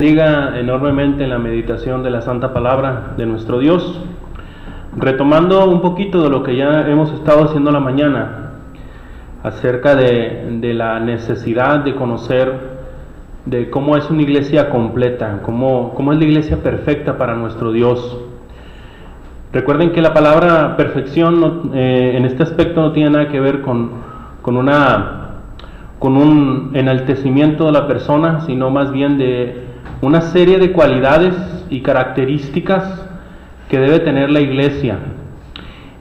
Bendiga enormemente en la meditación de la Santa Palabra de nuestro Dios, retomando un poquito de lo que ya hemos estado haciendo la mañana acerca de la necesidad de conocer de cómo es una iglesia completa, cómo es la iglesia perfecta para nuestro Dios. Recuerden que la palabra perfección en este aspecto no tiene nada que ver con un enaltecimiento de la persona, sino más bien de una serie de cualidades y características que debe tener la iglesia.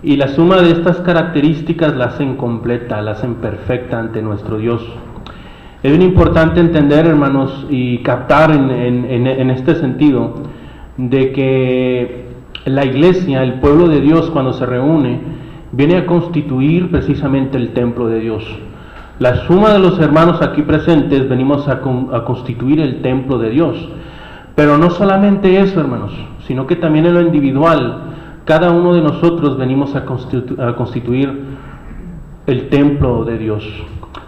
Y la suma de estas características la hacen completa, la hacen perfecta ante nuestro Dios. Es bien importante entender, hermanos, y captar en este sentido, de que la iglesia, el pueblo de Dios, cuando se reúne, viene a constituir precisamente el templo de Dios. La suma de los hermanos aquí presentes venimos a constituir el templo de Dios. Pero no solamente eso, hermanos, sino que también en lo individual, cada uno de nosotros venimos a constituir el templo de Dios.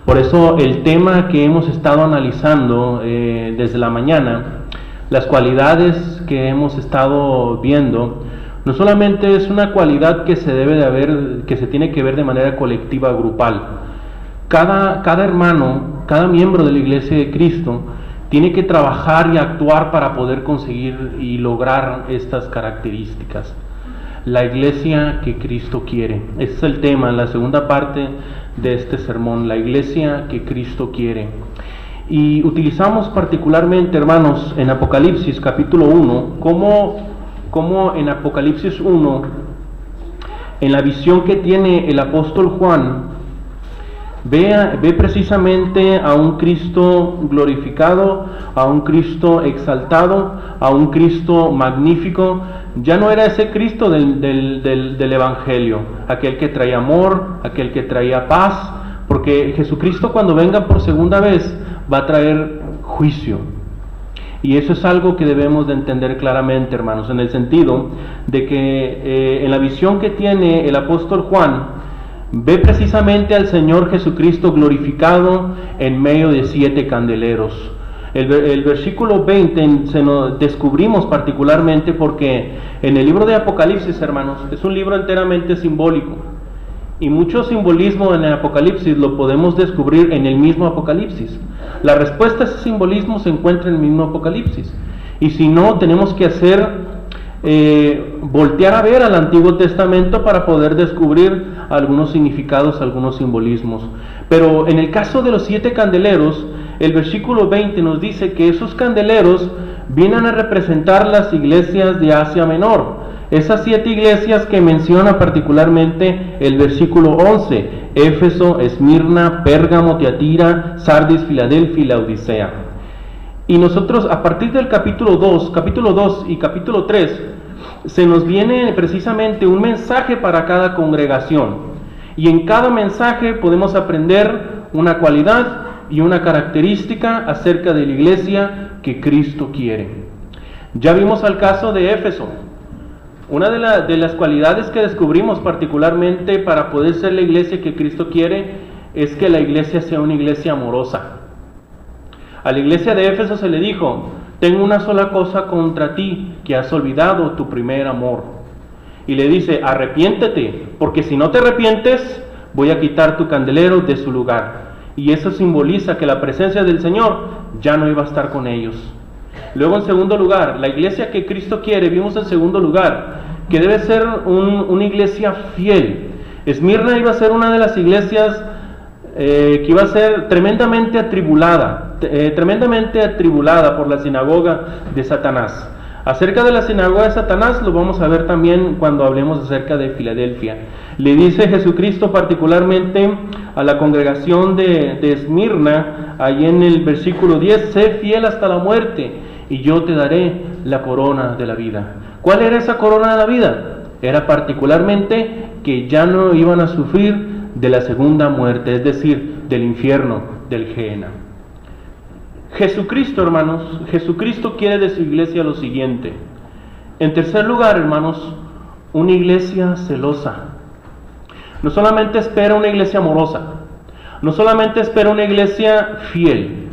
Por eso el tema que hemos estado analizando desde la mañana, las cualidades que hemos estado viendo, no solamente es una cualidad que se tiene que ver de manera colectiva, grupal. Cada hermano, cada miembro de la iglesia de Cristo tiene que trabajar y actuar para poder conseguir y lograr estas características. La iglesia que Cristo quiere. Ese es el tema, la segunda parte de este sermón, la iglesia que Cristo quiere. Y utilizamos particularmente, hermanos, en Apocalipsis capítulo 1, como en Apocalipsis 1, en la visión que tiene el apóstol Juan, ve precisamente a un Cristo glorificado, a un Cristo exaltado, a un Cristo magnífico. Ya no era ese Cristo del Evangelio, aquel que traía amor, aquel que traía paz, porque Jesucristo cuando venga por segunda vez va a traer juicio. Y eso es algo que debemos de entender claramente, hermanos, en el sentido de que en la visión que tiene el apóstol Juan, ve precisamente al Señor Jesucristo glorificado en medio de 7 candeleros. El versículo 20 se nos descubrimos particularmente porque en el libro de Apocalipsis, hermanos, es un libro enteramente simbólico. Y mucho simbolismo en el Apocalipsis lo podemos descubrir en el mismo Apocalipsis. La respuesta a ese simbolismo se encuentra en el mismo Apocalipsis. Y si no, tenemos que voltear a ver al Antiguo Testamento para poder descubrir algunos significados, algunos simbolismos. Pero en el caso de los 7 candeleros, el versículo 20 nos dice que esos candeleros vienen a representar las iglesias de Asia Menor. Esas 7 iglesias que menciona particularmente el versículo 11, Éfeso, Esmirna, Pérgamo, Tiatira, Sardis, Filadelfia y Laodicea. Y nosotros a partir del capítulo 2 y capítulo 3, se nos viene precisamente un mensaje para cada congregación. Y en cada mensaje podemos aprender una cualidad y una característica acerca de la iglesia que Cristo quiere. Ya vimos el caso de Éfeso. Una de las cualidades que descubrimos particularmente para poder ser la iglesia que Cristo quiere es que la iglesia sea una iglesia amorosa. A la iglesia de Éfeso se le dijo: tengo una sola cosa contra ti, que has olvidado tu primer amor. Y le dice: arrepiéntete, porque si no te arrepientes, voy a quitar tu candelero de su lugar. Y eso simboliza que la presencia del Señor ya no iba a estar con ellos. Luego, en segundo lugar, la iglesia que Cristo quiere, vimos en segundo lugar, que debe ser una iglesia fiel. Esmirna iba a ser una de las iglesias que iba a ser tremendamente atribulada por la sinagoga de Satanás. Acerca de la sinagoga de Satanás lo vamos a ver también cuando hablemos acerca de Filadelfia. Le dice Jesucristo particularmente a la congregación de Esmirna, ahí en el versículo 10, sé fiel hasta la muerte y yo te daré la corona de la vida. ¿Cuál era esa corona de la vida? Era particularmente que ya no iban a sufrir de la segunda muerte, es decir, del infierno, del Gehenna. Jesucristo, hermanos, Jesucristo quiere de su iglesia lo siguiente. En tercer lugar, hermanos, una iglesia celosa. No solamente espera una iglesia amorosa, no solamente espera una iglesia fiel,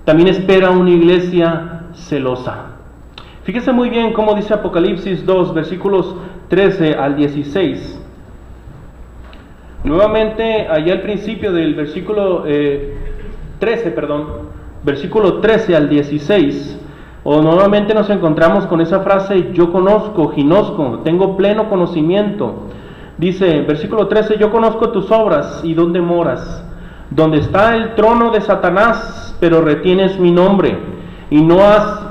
también espera una iglesia celosa. Fíjese muy bien cómo dice Apocalipsis 2, versículos 13 al 16. Nuevamente, allá al principio del versículo 13 al 16, o nuevamente nos encontramos con esa frase: yo conozco, ginosco, tengo pleno conocimiento. Dice, versículo 13: yo conozco tus obras y dónde moras, donde está el trono de Satanás, pero retienes mi nombre y no has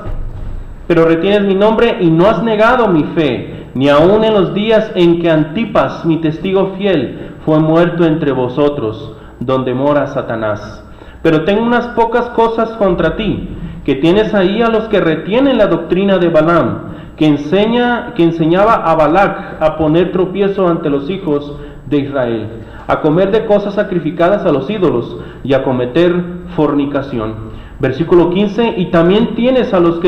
negado mi fe, ni aun en los días en que Antipas, mi testigo fiel, fue muerto entre vosotros, donde mora Satanás. Pero tengo unas pocas cosas contra ti, que tienes ahí a los que retienen la doctrina de Balaam, que enseñaba a Balac a poner tropiezo ante los hijos de Israel, a comer de cosas sacrificadas a los ídolos y a cometer fornicación. Versículo 15: y también tienes a los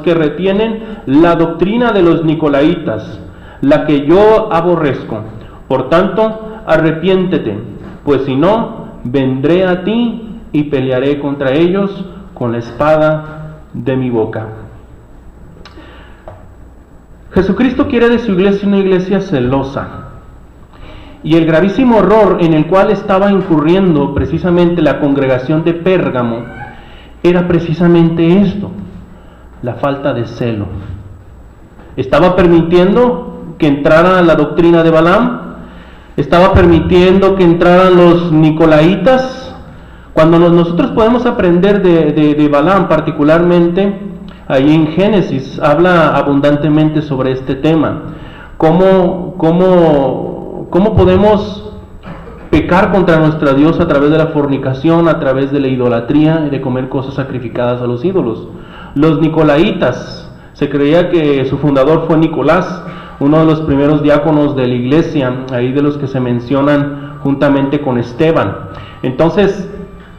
que retienen la doctrina de los nicolaitas, la que yo aborrezco. Por tanto, arrepiéntete, pues si no, vendré a ti y pelearé contra ellos con la espada de mi boca. Jesucristo quiere de su iglesia una iglesia celosa. Y el gravísimo error en el cual estaba incurriendo precisamente la congregación de Pérgamo era precisamente esto: la falta de celo. Estaba permitiendo que entrara la doctrina de Balaam, estaba permitiendo que entraran los nicolaitas. Cuando nosotros podemos aprender de Balaam, particularmente ahí en Génesis, habla abundantemente sobre este tema. ¿Cómo podemos pecar contra nuestro Dios a través de la fornicación, a través de la idolatría y de comer cosas sacrificadas a los ídolos? Los nicolaitas, se creía que su fundador fue Nicolás, uno de los primeros diáconos de la iglesia, ahí de los que se mencionan juntamente con Esteban. Entonces,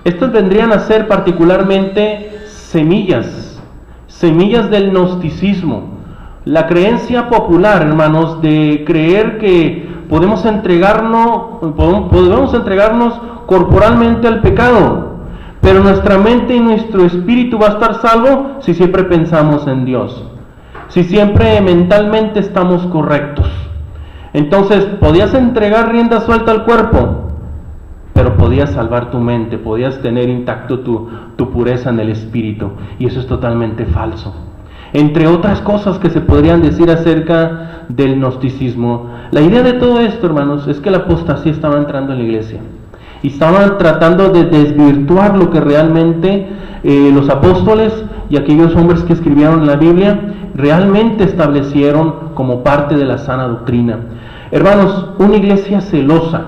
estos vendrían a ser particularmente semillas del gnosticismo, la creencia popular, hermanos, de creer que podemos entregarnos corporalmente al pecado, pero nuestra mente y nuestro espíritu va a estar salvo si siempre pensamos en Dios, si siempre mentalmente estamos correctos. Entonces, podías entregar rienda suelta al cuerpo, pero podías salvar tu mente, podías tener intacto tu pureza en el espíritu, y eso es totalmente falso. Entre otras cosas que se podrían decir acerca del gnosticismo, la idea de todo esto, hermanos, es que la apostasía estaba entrando en la iglesia y estaban tratando de desvirtuar lo que realmente los apóstoles y aquellos hombres que escribieron la Biblia realmente establecieron como parte de la sana doctrina. Hermanos, una iglesia celosa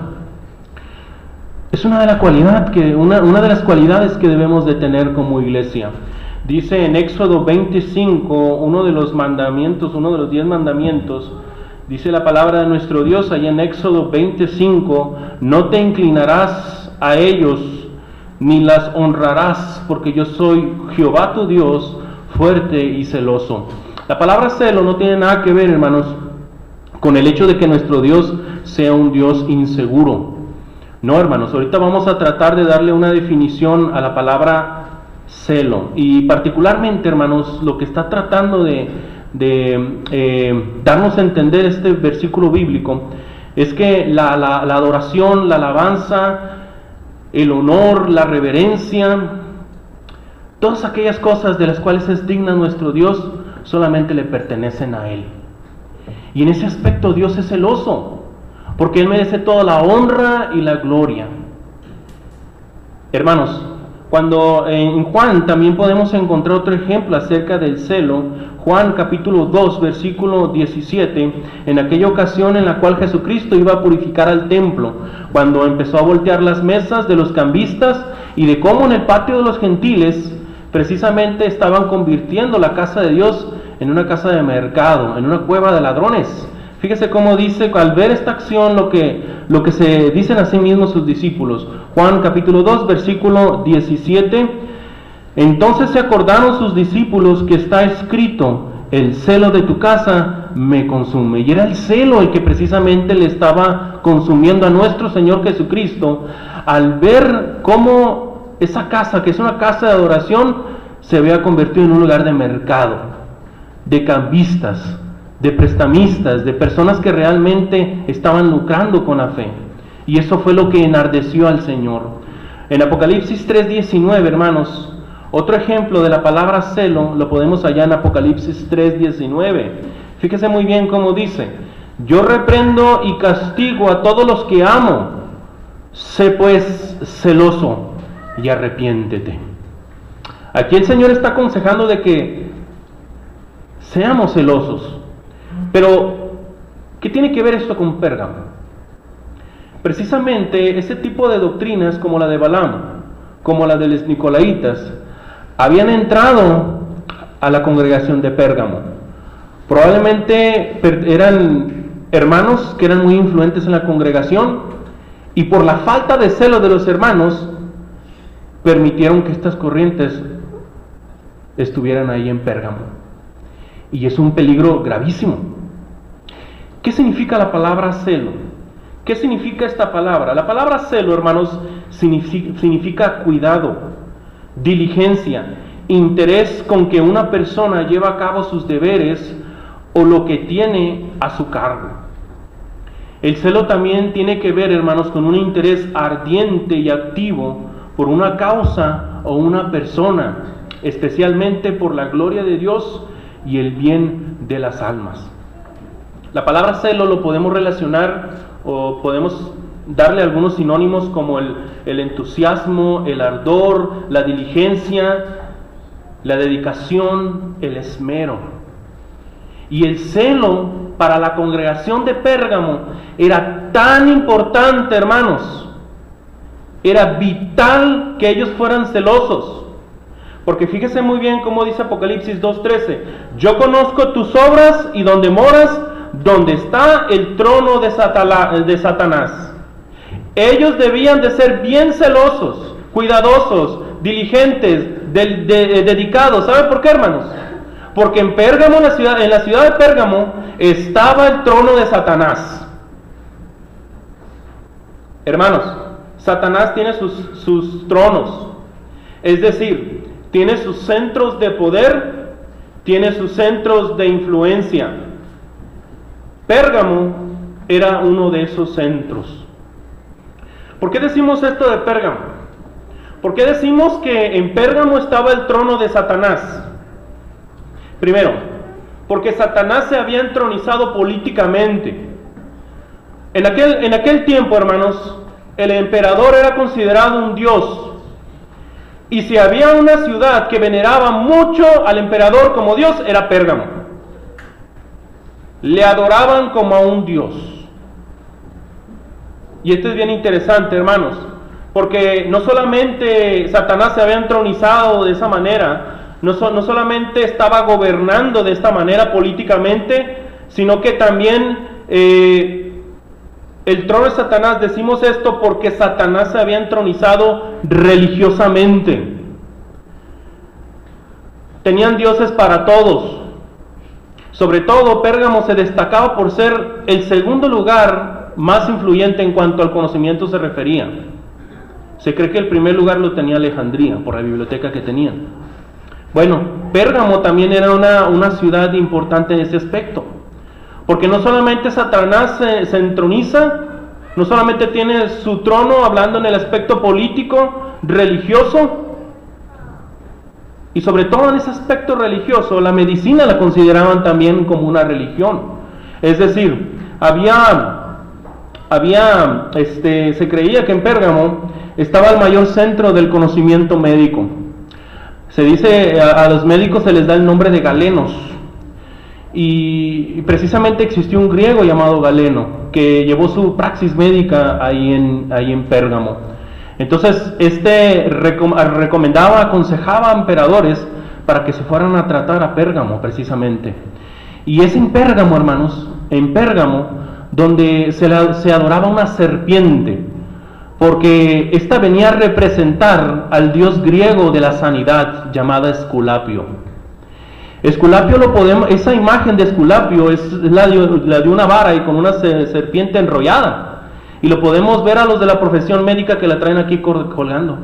es una de las cualidades que debemos de tener como iglesia. Dice en Éxodo 25, uno de los 10 mandamientos, dice la palabra de nuestro Dios allá en Éxodo 25: no te inclinarás a ellos ni las honrarás, porque yo soy Jehová tu Dios, fuerte y celoso. La palabra celo no tiene nada que ver, hermanos, con el hecho de que nuestro Dios sea un Dios inseguro. No, hermanos, ahorita vamos a tratar de darle una definición a la palabra celo, y particularmente, hermanos, lo que está tratando de darnos a entender este versículo bíblico es que la adoración, la alabanza, el honor, la reverencia, todas aquellas cosas de las cuales es digna nuestro Dios, solamente le pertenecen a Él. Y en ese aspecto Dios es celoso, porque Él merece toda la honra y la gloria. Hermanos, cuando en Juan también podemos encontrar otro ejemplo acerca del celo. Juan capítulo 2, versículo 17, en aquella ocasión en la cual Jesucristo iba a purificar al templo, cuando empezó a voltear las mesas de los cambistas y de cómo en el patio de los gentiles precisamente estaban convirtiendo la casa de Dios en una casa de mercado, en una cueva de ladrones. Fíjese cómo dice, al ver esta acción, lo que se dicen a sí mismos sus discípulos. Juan capítulo 2, versículo 17. Entonces se acordaron sus discípulos que está escrito: el celo de tu casa me consume. Y era el celo el que precisamente le estaba consumiendo a nuestro Señor Jesucristo, al ver cómo esa casa, que es una casa de adoración, se había convertido en un lugar de mercado, de cambistas, de prestamistas, de personas que realmente estaban lucrando con la fe. Y eso fue lo que enardeció al Señor. En Apocalipsis 3:19, hermanos, otro ejemplo de la palabra celo lo podemos hallar en Apocalipsis 3:19. Fíjese muy bien cómo dice: yo reprendo y castigo a todos los que amo. Sé pues celoso y arrepiéntete. Aquí el Señor está aconsejando de que seamos celosos. Pero, ¿qué tiene que ver esto con Pérgamo? Precisamente ese tipo de doctrinas como la de Balaam, como la de los Nicolaitas, habían entrado a la congregación de Pérgamo. Probablemente eran hermanos que eran muy influentes en la congregación, y por la falta de celo de los hermanos, permitieron que estas corrientes estuvieran ahí en Pérgamo. Y es un peligro gravísimo. ¿Qué significa la palabra celo? ¿Qué significa esta palabra? La palabra celo, hermanos, significa cuidado, diligencia, interés con que una persona lleva a cabo sus deberes o lo que tiene a su cargo. El celo también tiene que ver, hermanos, con un interés ardiente y activo por una causa o una persona, especialmente por la gloria de Dios y el bien de las almas. La palabra celo lo podemos relacionar o podemos darle algunos sinónimos como el entusiasmo, el ardor, la diligencia, la dedicación, el esmero. Y el celo para la congregación de Pérgamo era tan importante, hermanos. Era vital que ellos fueran celosos. Porque fíjese muy bien cómo dice Apocalipsis 2:13: yo conozco tus obras y donde moras, donde está el trono de Satanás. Ellos debían de ser bien celosos, cuidadosos, diligentes, dedicados. ¿Saben por qué, hermanos? Porque en Pérgamo, en la ciudad de Pérgamo, estaba el trono de Satanás. Hermanos, Satanás tiene sus tronos, es decir, tiene sus centros de poder, tiene sus centros de influencia. Pérgamo era uno de esos centros. ¿Por qué decimos esto de Pérgamo? ¿Por qué decimos que en Pérgamo estaba el trono de Satanás? Primero, porque Satanás se había entronizado políticamente. En aquel tiempo, hermanos, el emperador era considerado un dios. Y si había una ciudad que veneraba mucho al emperador como dios, era Pérgamo. Le adoraban como a un dios. Y esto es bien interesante, hermanos, porque no solamente Satanás se había entronizado de esa manera, no solamente estaba gobernando de esta manera políticamente, sino que también el trono de Satanás, decimos esto porque Satanás se había entronizado religiosamente. Tenían dioses para todos. Sobre todo, Pérgamo se destacaba por ser el segundo lugar más influyente en cuanto al conocimiento se refería. Se cree que el primer lugar lo tenía Alejandría, por la biblioteca que tenían. Bueno, Pérgamo también era una ciudad importante en ese aspecto, porque no solamente Satanás se entroniza, no solamente tiene su trono hablando en el aspecto político, religioso, y sobre todo en ese aspecto religioso, la medicina la consideraban también como una religión. Es decir, se creía que en Pérgamo estaba el mayor centro del conocimiento médico. Se dice, a los médicos se les da el nombre de galenos, y precisamente existió un griego llamado Galeno, que llevó su praxis médica ahí en Pérgamo. Entonces, recomendaba, aconsejaba a emperadores para que se fueran a tratar a Pérgamo, precisamente. Y es en Pérgamo, hermanos, en Pérgamo, donde se adoraba una serpiente, porque esta venía a representar al dios griego de la sanidad, llamada Esculapio. Esculapio esa imagen de Esculapio es la de una vara y con una serpiente enrollada. Y lo podemos ver a los de la profesión médica que la traen aquí colgando.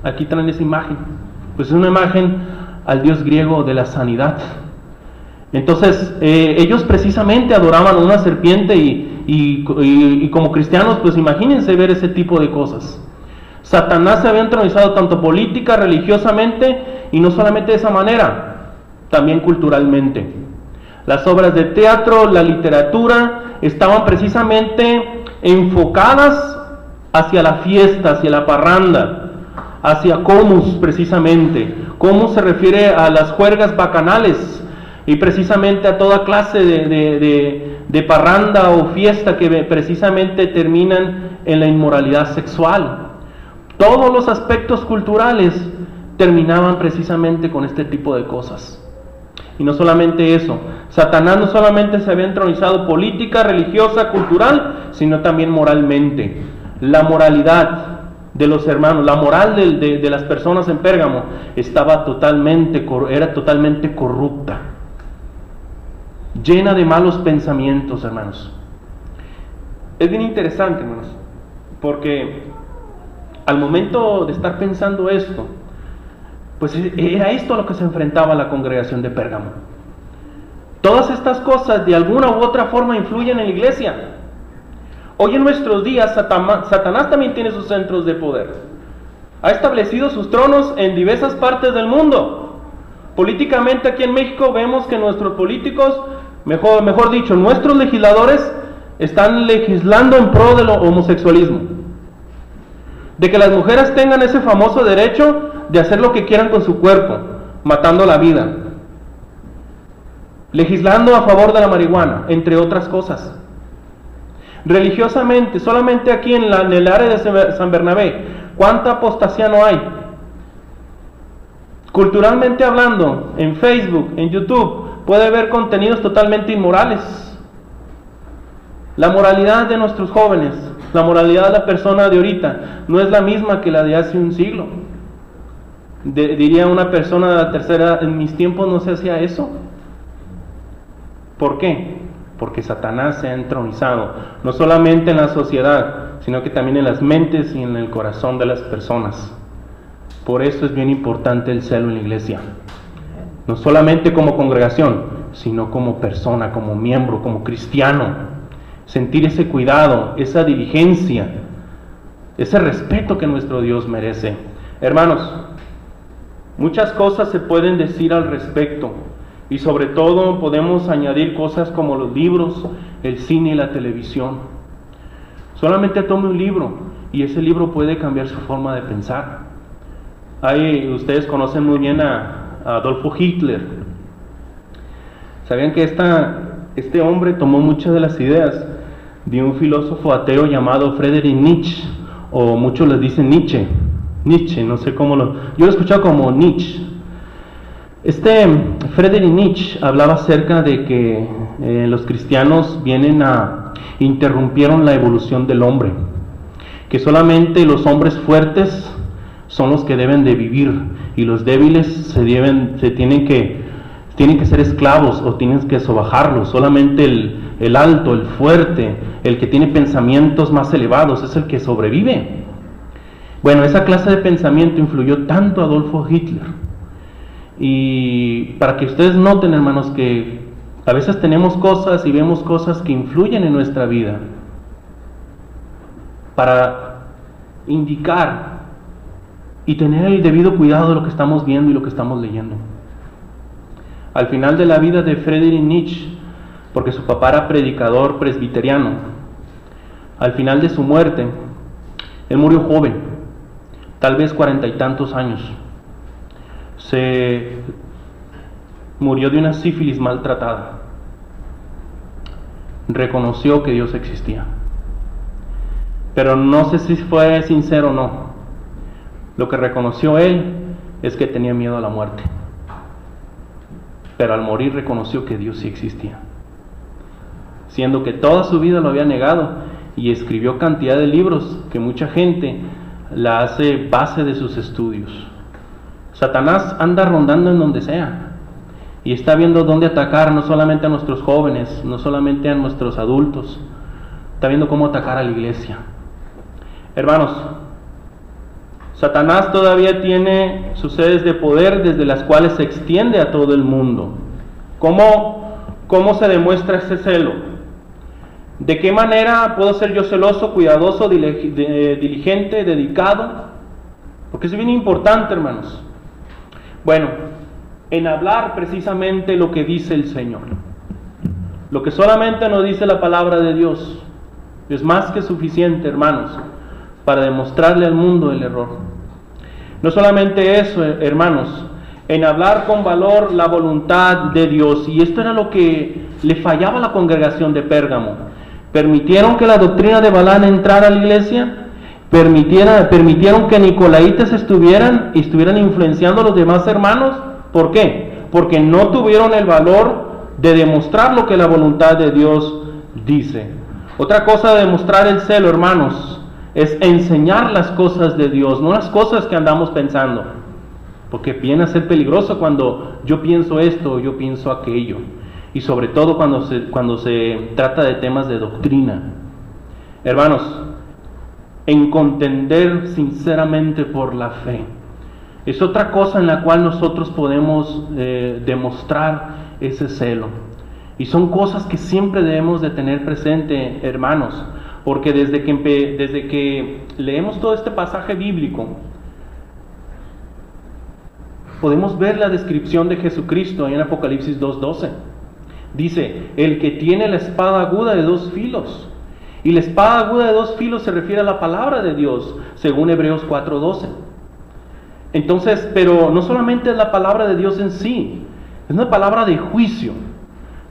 Aquí traen esa imagen. Pues es una imagen al dios griego de la sanidad. Entonces, ellos precisamente adoraban a una serpiente y como cristianos, pues imagínense ver ese tipo de cosas. Satanás se había entronizado tanto política, religiosamente, y no solamente de esa manera, también culturalmente. Las obras de teatro, la literatura, estaban precisamente enfocadas hacia la fiesta, hacia la parranda, hacia comus precisamente. Comus se refiere a las juergas bacanales y precisamente a toda clase de parranda o fiesta que precisamente terminan en la inmoralidad sexual. Todos los aspectos culturales terminaban precisamente con este tipo de cosas. Y no solamente eso, Satanás no solamente se había entronizado política, religiosa, cultural, sino también moralmente. La moralidad de los hermanos, la moral de las personas en Pérgamo era totalmente corrupta, llena de malos pensamientos, hermanos. Es bien interesante, hermanos, porque al momento de estar pensando esto, pues era esto a lo que se enfrentaba la congregación de Pérgamo. Todas estas cosas de alguna u otra forma influyen en la iglesia. Hoy en nuestros días Satanás también tiene sus centros de poder. Ha establecido sus tronos en diversas partes del mundo. Políticamente aquí en México vemos que nuestros políticos, mejor dicho, nuestros legisladores están legislando en pro del homosexualismo. De que las mujeres tengan ese famoso derecho de hacer lo que quieran con su cuerpo, matando la vida. Legislando a favor de la marihuana, entre otras cosas. Religiosamente, solamente aquí en el área de San Bernabé, ¿cuánta apostasía no hay? Culturalmente hablando, en Facebook, en YouTube, puede haber contenidos totalmente inmorales. La moralidad de nuestros jóvenes, la moralidad de la persona de ahorita, no es la misma que la de hace un siglo. Diría una persona de la tercera, en mis tiempos no se hacía eso. ¿Por qué? Porque Satanás se ha entronizado, no solamente en la sociedad, sino que también en las mentes y en el corazón de las personas. Por eso es bien importante el celo en la iglesia, no solamente como congregación, sino como persona, como miembro, como cristiano. Sentir ese cuidado, esa diligencia, ese respeto que nuestro Dios merece. Hermanos, muchas cosas se pueden decir al respecto, y sobre todo podemos añadir cosas como los libros, el cine y la televisión. Solamente tome un libro y ese libro puede cambiar su forma de pensar. Ustedes conocen muy bien a Adolfo Hitler. ¿Sabían que este hombre tomó muchas de las ideas de un filósofo ateo llamado Friedrich Nietzsche, o muchos les dicen Nietzsche, no sé cómo yo lo he escuchado como Nietzsche. Friedrich Nietzsche hablaba acerca de que los cristianos interrumpieron la evolución del hombre, que solamente los hombres fuertes son los que deben de vivir y los débiles tienen que ser esclavos o tienen que sobajarlos. Solamente el alto, el fuerte, el que tiene pensamientos más elevados es el que sobrevive. Bueno, esa clase de pensamiento influyó tanto a Adolfo Hitler. Y para que ustedes noten, hermanos, que a veces tenemos cosas y vemos cosas que influyen en nuestra vida para indicar y tener el debido cuidado de lo que estamos viendo y lo que estamos leyendo. Al final de la vida de Friedrich Nietzsche, porque su papá era predicador presbiteriano, al final de su muerte, él murió joven, tal vez 40 y tantos años. Se murió de una sífilis maltratada. Reconoció que Dios existía, pero no sé si fue sincero o no. Lo que reconoció él es que tenía miedo a la muerte, pero al morir reconoció que Dios sí existía, siendo que toda su vida lo había negado, y escribió cantidad de libros que mucha gente la hace base de sus estudios. Satanás anda rondando en donde sea y está viendo dónde atacar, no solamente a nuestros jóvenes, no solamente a nuestros adultos, está viendo cómo atacar a la iglesia. Hermanos, Satanás todavía tiene sus sedes de poder desde las cuales se extiende a todo el mundo. ¿Cómo se demuestra ese celo? ¿De qué manera puedo ser yo celoso, cuidadoso, diligente, dedicado? Porque es bien importante, hermanos. Bueno, en hablar precisamente lo que dice el Señor. Lo que solamente nos dice la palabra de Dios es más que suficiente, hermanos, para demostrarle al mundo el error. No solamente eso, hermanos, en hablar con valor la voluntad de Dios. Y esto era lo que le fallaba a la congregación de Pérgamo. Permitieron que la doctrina de Balaam entrara a la iglesia, permitieron que nicolaitas estuvieran influenciando a los demás hermanos. ¿Por qué? Porque no tuvieron el valor de demostrar lo que la voluntad de Dios dice. Otra cosa de demostrar el celo, hermanos, es enseñar las cosas de Dios, no las cosas que andamos pensando, porque viene a ser peligroso cuando yo pienso esto o yo pienso aquello, y sobre todo cuando se trata de temas de doctrina. Hermanos, en contender sinceramente por la fe es otra cosa en la cual nosotros podemos demostrar ese celo, y son cosas que siempre debemos de tener presente, hermanos, porque desde que leemos todo este pasaje bíblico podemos ver la descripción de Jesucristo ahí en Apocalipsis 2:12. Dice, el que tiene la espada aguda de dos filos. Y la espada aguda de dos filos se refiere a la palabra de Dios, según Hebreos 4:12. Entonces, pero no solamente es la palabra de Dios en sí, es una palabra de juicio.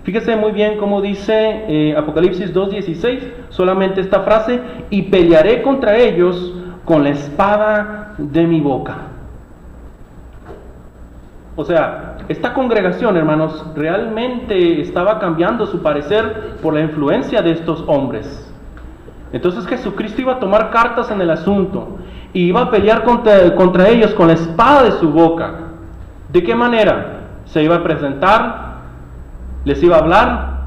Fíjese muy bien cómo dice Apocalipsis 2:16, solamente esta frase, y pelearé contra ellos con la espada de mi boca. O sea, esta congregación, hermanos, realmente estaba cambiando su parecer por la influencia de estos hombres. Entonces Jesucristo iba a tomar cartas en el asunto y iba a pelear contra ellos con la espada de su boca. ¿De qué manera? ¿Se iba a presentar? ¿Les iba a hablar?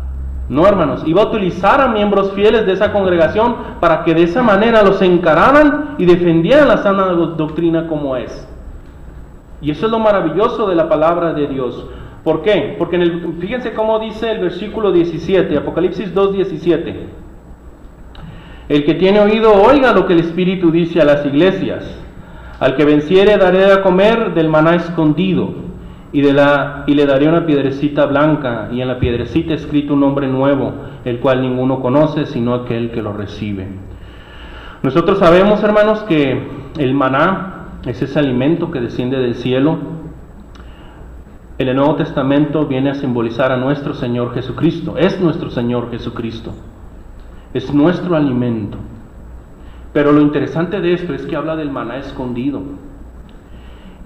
No, hermanos, iba a utilizar a miembros fieles de esa congregación para que de esa manera los encararan y defendieran la sana doctrina como es. Y eso es lo maravilloso de la palabra de Dios. ¿Por qué? Porque fíjense cómo dice el versículo 17, Apocalipsis 2:17. El que tiene oído, oiga lo que el Espíritu dice a las iglesias. Al que venciere daré a comer del maná escondido, y le daré una piedrecita blanca, y en la piedrecita escrito un nombre nuevo, el cual ninguno conoce, sino aquel que lo recibe. Nosotros sabemos, hermanos, que el maná es ese alimento que desciende del cielo. En el Nuevo Testamento viene a simbolizar a nuestro Señor Jesucristo. Es nuestro Señor Jesucristo. Es nuestro alimento. Pero lo interesante de esto es que habla del maná escondido.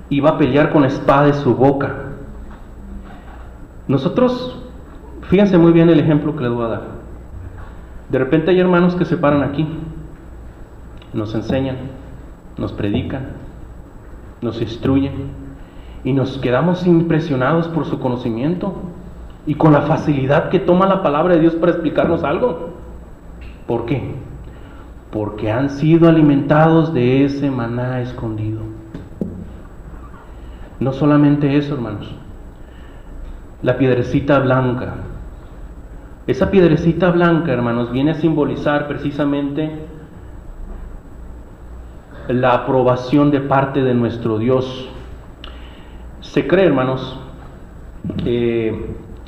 Iba a pelear con la espada de su boca. Nosotros, fíjense muy bien el ejemplo que les voy a dar. De repente hay hermanos que se paran aquí, nos enseñan, nos predican, nos instruyen, y nos quedamos impresionados por su conocimiento y con la facilidad que toma la palabra de Dios para explicarnos algo. ¿Por qué? Porque han sido alimentados de ese maná escondido. No solamente eso, hermanos, la piedrecita blanca. Esa piedrecita blanca, hermanos, viene a simbolizar precisamente la aprobación de parte de nuestro Dios. Se cree, hermanos,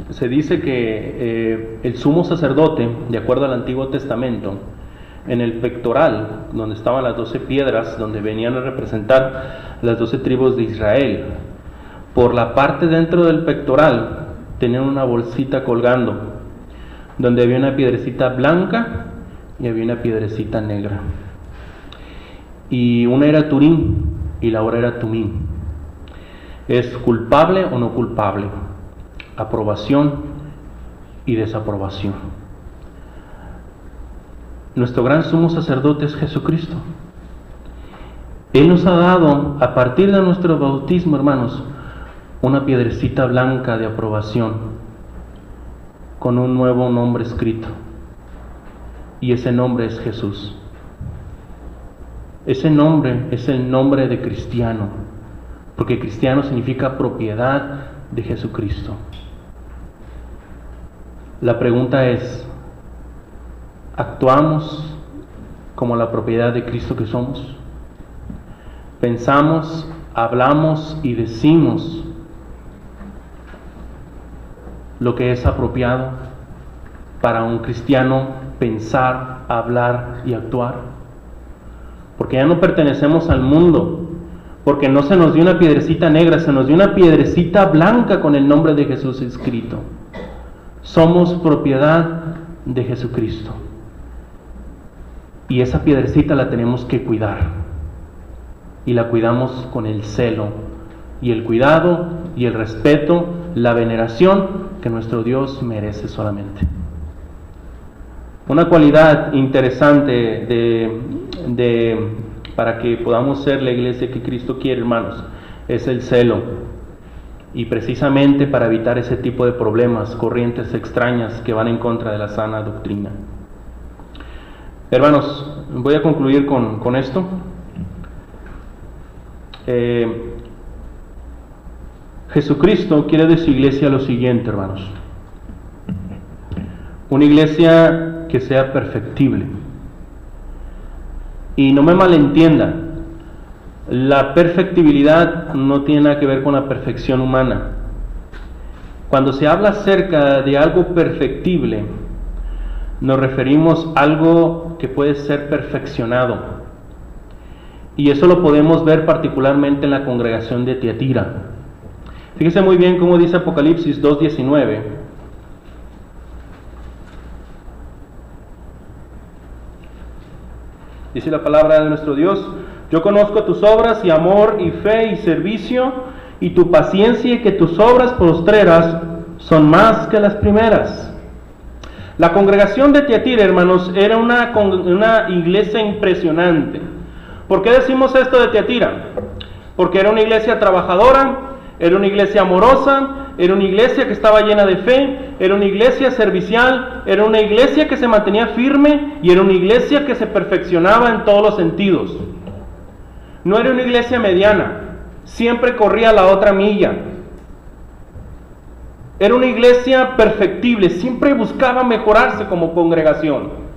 se dice que el sumo sacerdote, de acuerdo al Antiguo Testamento, en el pectoral, donde estaban las 12 piedras, donde venían a representar las 12 tribus de Israel, por la parte dentro del pectoral tenían una bolsita colgando, donde había una piedrecita blanca y había una piedrecita negra. Y una era Turín y la otra era Tumín. ¿Es culpable o no culpable? Aprobación y desaprobación. Nuestro gran sumo sacerdote es Jesucristo. Él nos ha dado, a partir de nuestro bautismo, hermanos, una piedrecita blanca de aprobación con un nuevo nombre escrito. Y ese nombre es Jesús. Ese nombre es el nombre de cristiano, porque cristiano significa propiedad de Jesucristo. La pregunta es, ¿actuamos como la propiedad de Cristo que somos? Pensamos, hablamos y decimos lo que es apropiado para un cristiano pensar, hablar y actuar. Porque ya no pertenecemos al mundo, porque no se nos dio una piedrecita negra, se nos dio una piedrecita blanca con el nombre de Jesús escrito. Somos propiedad de Jesucristo. Y esa piedrecita la tenemos que cuidar. Y la cuidamos con el celo, y el cuidado, y el respeto, la veneración que nuestro Dios merece solamente. Una cualidad interesante para que podamos ser la iglesia que Cristo quiere, hermanos, es el celo. Y precisamente para evitar ese tipo de problemas, corrientes extrañas que van en contra de la sana doctrina. Hermanos, voy a concluir con esto. Jesucristo quiere de su iglesia lo siguiente, hermanos. Una iglesia que sea perfectible. Y no me malentienda, la perfectibilidad no tiene nada que ver con la perfección humana. Cuando se habla acerca de algo perfectible, nos referimos a algo que puede ser perfeccionado. Y eso lo podemos ver particularmente en la congregación de Tiatira. Fíjese muy bien cómo dice Apocalipsis 2:19. Dice la palabra de nuestro Dios: yo conozco tus obras y amor y fe y servicio y tu paciencia, y que tus obras postreras son más que las primeras. La congregación de Tiatira, hermanos, era una iglesia impresionante. ¿Por qué decimos esto de Tiatira? Porque era una iglesia trabajadora, era una iglesia amorosa, era una iglesia que estaba llena de fe, era una iglesia servicial, era una iglesia que se mantenía firme y era una iglesia que se perfeccionaba en todos los sentidos. No era una iglesia mediana, siempre corría la otra milla. Era una iglesia perfectible, siempre buscaba mejorarse como congregación.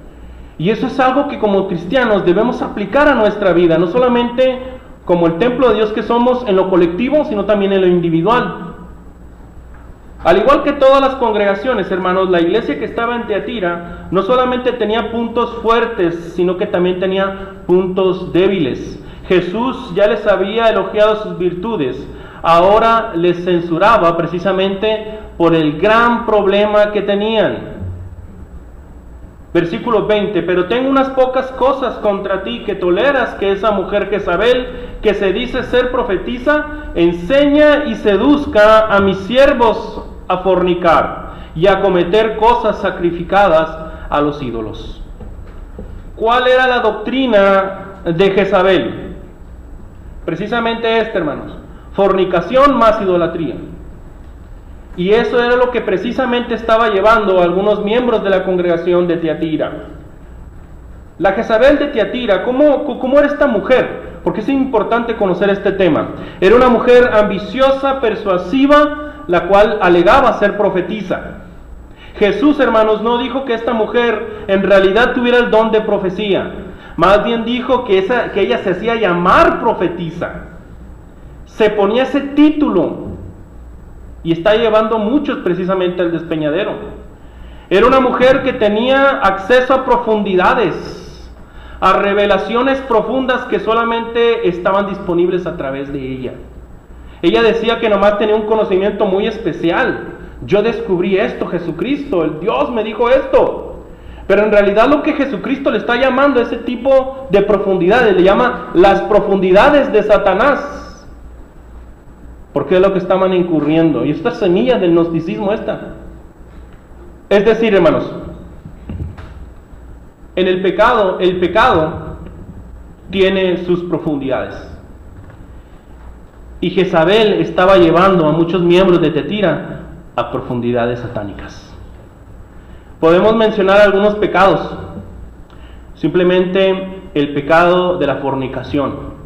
Y eso es algo que como cristianos debemos aplicar a nuestra vida, no solamente como el templo de Dios que somos en lo colectivo, sino también en lo individual. Al igual que todas las congregaciones, hermanos, la iglesia que estaba en Tiatira no solamente tenía puntos fuertes, sino que también tenía puntos débiles. Jesús ya les había elogiado sus virtudes, ahora les censuraba precisamente por el gran problema que tenían. Versículo 20, pero tengo unas pocas cosas contra ti, que toleras que esa mujer Jezabel, que se dice ser profetisa, enseña y seduzca a mis siervos a fornicar y a cometer cosas sacrificadas a los ídolos. ¿Cuál era la doctrina de Jezabel? Precisamente esta, hermanos: fornicación más idolatría. Y eso era lo que precisamente estaba llevando a algunos miembros de la congregación de Tiatira. La Jezabel de Tiatira, ¿cómo era esta mujer? Porque es importante conocer este tema. Era una mujer ambiciosa, persuasiva, la cual alegaba ser profetisa. Jesús, hermanos, no dijo que esta mujer en realidad tuviera el don de profecía. Más bien dijo que ella se hacía llamar profetisa. Se ponía ese título. Y está llevando muchos precisamente al despeñadero. Era una mujer que tenía acceso a profundidades, a revelaciones profundas que solamente estaban disponibles a través de ella. Ella decía que nomás tenía un conocimiento muy especial. Yo descubrí esto, Jesucristo, el Dios me dijo esto. Pero en realidad lo que Jesucristo le está llamando a ese tipo de profundidades, le llama las profundidades de Satanás. Porque es lo que estaban incurriendo. Y esta semilla del gnosticismo es decir, hermanos, en el pecado tiene sus profundidades. Y Jezabel estaba llevando a muchos miembros de Tiatira a profundidades satánicas. Podemos mencionar algunos pecados. Simplemente el pecado de la fornicación.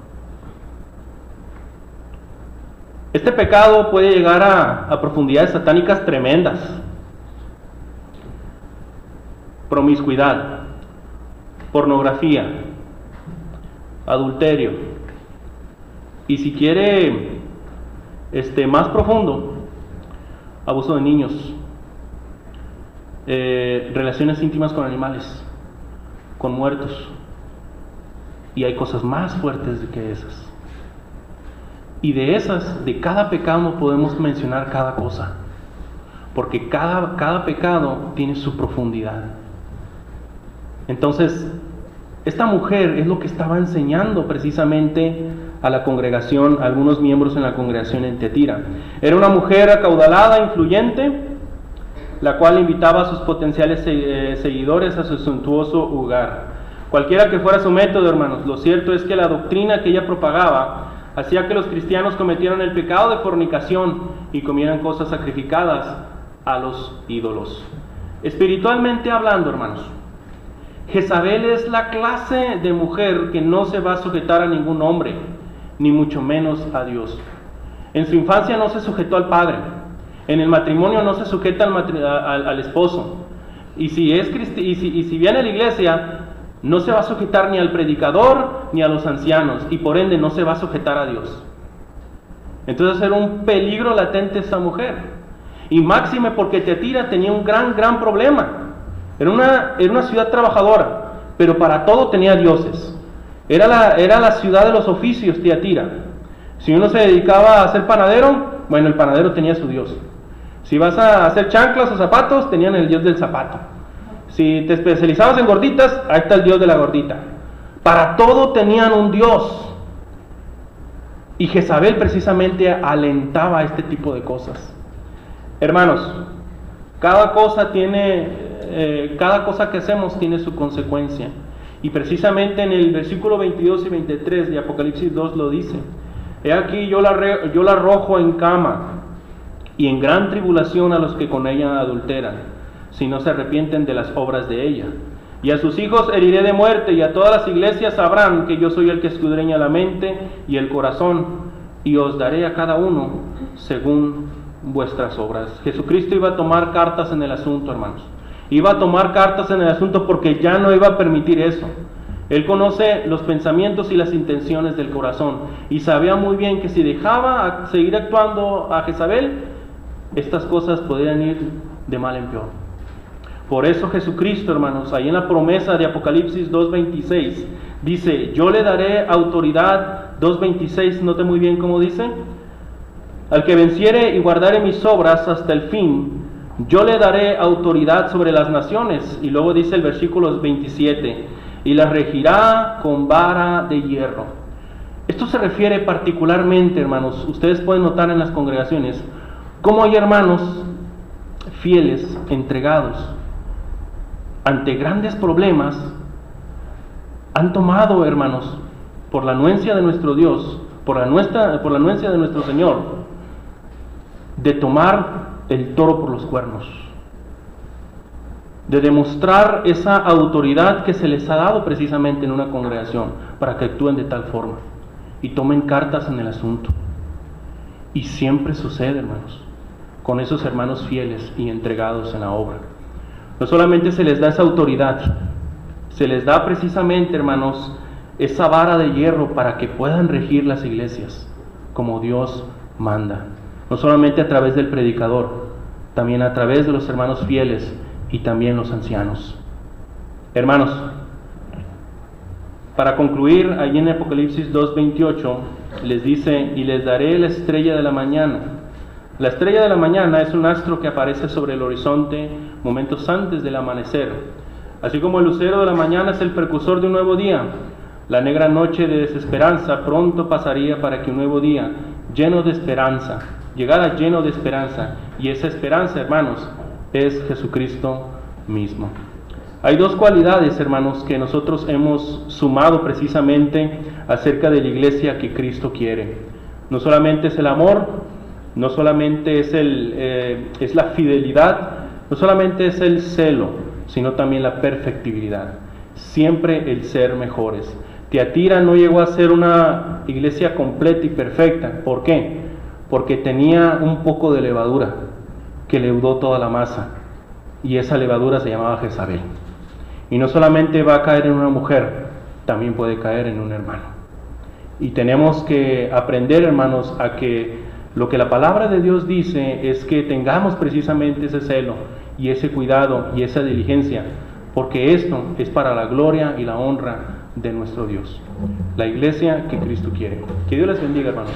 Este pecado puede llegar a profundidades satánicas tremendas. Promiscuidad, pornografía, adulterio. Y si quiere más profundo, abuso de niños, relaciones íntimas con animales, con muertos. Y hay cosas más fuertes que esas. Y de cada pecado podemos mencionar cada cosa, porque cada pecado tiene su profundidad. Entonces, esta mujer es lo que estaba enseñando precisamente a la congregación, a algunos miembros en la congregación en Tiatira. Era una mujer acaudalada, influyente, la cual invitaba a sus potenciales seguidores a su suntuoso hogar. Cualquiera que fuera su método, hermanos, lo cierto es que la doctrina que ella propagaba hacía que los cristianos cometieran el pecado de fornicación y comieran cosas sacrificadas a los ídolos. Espiritualmente hablando, hermanos, Jezabel es la clase de mujer que no se va a sujetar a ningún hombre, ni mucho menos a Dios. En su infancia no se sujetó al padre, en el matrimonio no se sujeta al esposo, y si viene a la iglesia, no se va a sujetar ni al predicador ni a los ancianos, y por ende no se va a sujetar a Dios. Entonces era un peligro latente esa mujer, y máxime porque Tiatira tenía un gran problema. Era una ciudad trabajadora, pero para todo tenía dioses. Era la ciudad de los oficios, Tiatira. Si uno se dedicaba a ser panadero, bueno, el panadero tenía su dios. Si vas a hacer chanclas o zapatos, tenían el dios del zapato. Si te especializabas en gorditas, ahí está el dios de la gordita. Para todo tenían un dios. Y Jezabel precisamente alentaba este tipo de cosas. Hermanos, cada cosa que hacemos tiene su consecuencia. Y precisamente en el versículo 22 y 23 de Apocalipsis 2 lo dice: he aquí yo la arrojo en cama y en gran tribulación a los que con ella adulteran, si no se arrepienten de las obras de ella. Y a sus hijos heriré de muerte, y a todas las iglesias sabrán que yo soy el que escudriña la mente y el corazón, y os daré a cada uno según vuestras obras. Jesucristo iba a tomar cartas en el asunto, hermanos. Iba a tomar cartas en el asunto porque ya no iba a permitir eso. Él conoce los pensamientos y las intenciones del corazón, y sabía muy bien que si dejaba seguir actuando a Jezabel, estas cosas podrían ir de mal en peor. Por eso Jesucristo, hermanos, ahí en la promesa de Apocalipsis 2.26, dice: yo le daré autoridad. 2.26, note muy bien cómo dice: al que venciere y guardare mis obras hasta el fin, yo le daré autoridad sobre las naciones. Y luego dice el versículo 27, y las regirá con vara de hierro. Esto se refiere particularmente, hermanos, ustedes pueden notar en las congregaciones cómo hay hermanos fieles, entregados, ante grandes problemas, han tomado, hermanos, por la anuencia de nuestro Dios, por la anuencia de nuestro Señor, de tomar el toro por los cuernos, de demostrar esa autoridad que se les ha dado precisamente en una congregación, para que actúen de tal forma y tomen cartas en el asunto. Y siempre sucede, hermanos, con esos hermanos fieles y entregados en la obra. No solamente se les da esa autoridad, se les da precisamente, hermanos, esa vara de hierro para que puedan regir las iglesias como Dios manda. No solamente a través del predicador, también a través de los hermanos fieles y también los ancianos. Hermanos, para concluir, allí en Apocalipsis 2.28 les dice: y les daré la estrella de la mañana. La estrella de la mañana es un astro que aparece sobre el horizonte momentos antes del amanecer. Así como el lucero de la mañana es el precursor de un nuevo día, la negra noche de desesperanza pronto pasaría para que un nuevo día lleno de esperanza llegara lleno de esperanza. Y esa esperanza, hermanos, es Jesucristo mismo. Hay dos cualidades, hermanos, que nosotros hemos sumado precisamente acerca de la iglesia que Cristo quiere. No solamente es el amor, no solamente es la fidelidad, no solamente es el celo, sino también la perfectibilidad. siempre el ser mejores. Tiatira no llegó a ser una iglesia completa y perfecta. ¿Por qué? Porque tenía un poco de levadura que leudó toda la masa, y esa levadura se llamaba Jezabel. Y no solamente va a caer en una mujer, también puede caer en un hermano. Y tenemos que aprender, hermanos, a que lo que la palabra de Dios dice es que tengamos precisamente ese celo y ese cuidado y esa diligencia, porque esto es para la gloria y la honra de nuestro Dios, la iglesia que Cristo quiere. Que Dios les bendiga, hermanos.